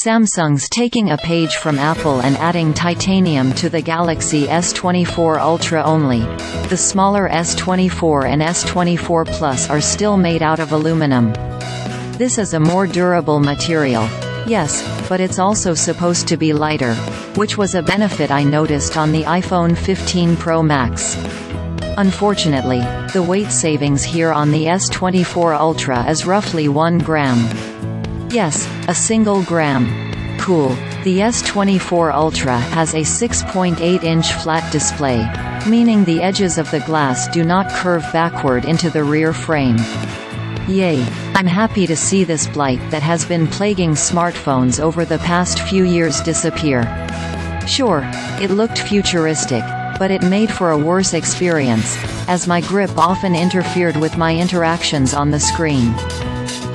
Samsung's taking a page from Apple and adding titanium to the Galaxy S24 Ultra only. The smaller S24 and S24 Plus are still made out of aluminum. This is a more durable material. Yes, but it's also supposed to be lighter, which was a benefit I noticed on the iPhone 15 Pro Max. Unfortunately, the weight savings here on the S24 Ultra is roughly 1 gram. Yes, a single gram. Cool. The S24 Ultra has a 6.8-inch flat display, meaning the edges of the glass do not curve backward into the rear frame. Yay! I'm happy to see this blight that has been plaguing smartphones over the past few years disappear. Sure, it looked futuristic, but it made for a worse experience, as my grip often interfered with my interactions on the screen.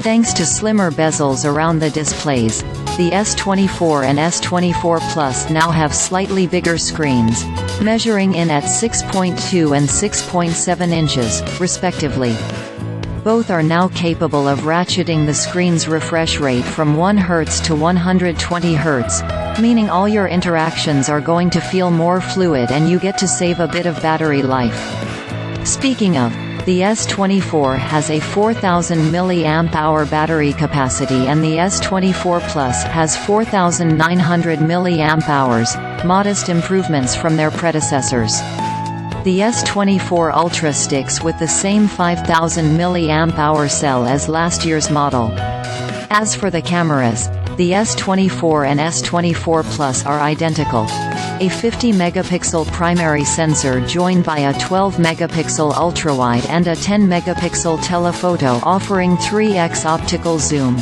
Thanks to slimmer bezels around the displays, the S24 and S24 Plus now have slightly bigger screens, measuring in at 6.2 and 6.7 inches, respectively. Both are now capable of ratcheting the screen's refresh rate from 1 Hz to 120 Hz, meaning all your interactions are going to feel more fluid and you get to save a bit of battery life. Speaking of, the S24 has a 4000 mAh battery capacity and the S24 Plus has 4900 mAh, modest improvements from their predecessors. The S24 Ultra sticks with the same 5000 mAh cell as last year's model. As for the cameras, the S24 and S24 Plus are identical. A 50-megapixel primary sensor joined by a 12-megapixel ultrawide and a 10-megapixel telephoto offering 3x optical zoom.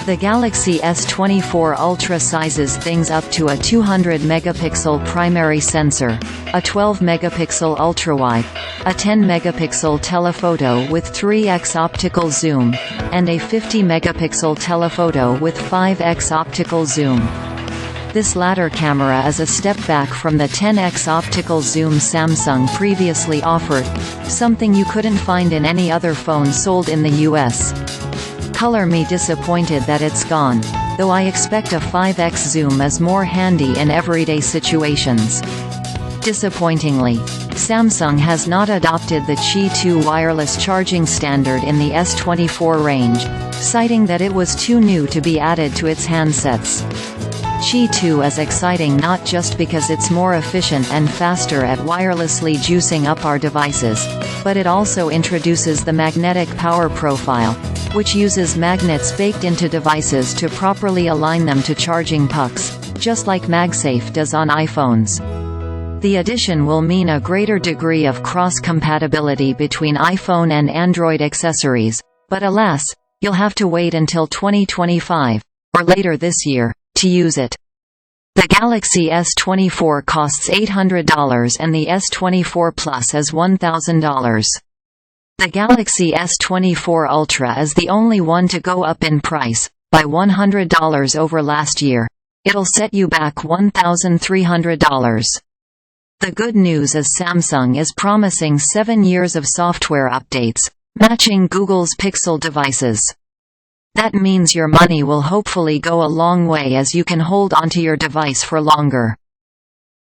The Galaxy S24 Ultra sizes things up to a 200-megapixel primary sensor, a 12-megapixel ultrawide, a 10-megapixel telephoto with 3x optical zoom, and a 50-megapixel telephoto with 5x optical zoom. This latter camera is a step back from the 10x optical zoom Samsung previously offered, something you couldn't find in any other phone sold in the US. Color me disappointed that it's gone, though I expect a 5x zoom is more handy in everyday situations. Disappointingly, Samsung has not adopted the Qi 2 wireless charging standard in the S24 range, citing that it was too new to be added to its handsets. Qi 2 is exciting not just because it's more efficient and faster at wirelessly juicing up our devices, but it also introduces the magnetic power profile, which uses magnets baked into devices to properly align them to charging pucks, just like MagSafe does on iPhones. The addition will mean a greater degree of cross-compatibility between iPhone and Android accessories, but alas, you'll have to wait until 2025, or later this year, to use it. The Galaxy S24 costs $800 and the S24 Plus is $1,000. The Galaxy S24 Ultra is the only one to go up in price, by $100 over last year. It'll set you back $1,300. The good news is Samsung is promising 7 years of software updates, matching Google's Pixel devices. That means your money will hopefully go a long way as you can hold onto your device for longer.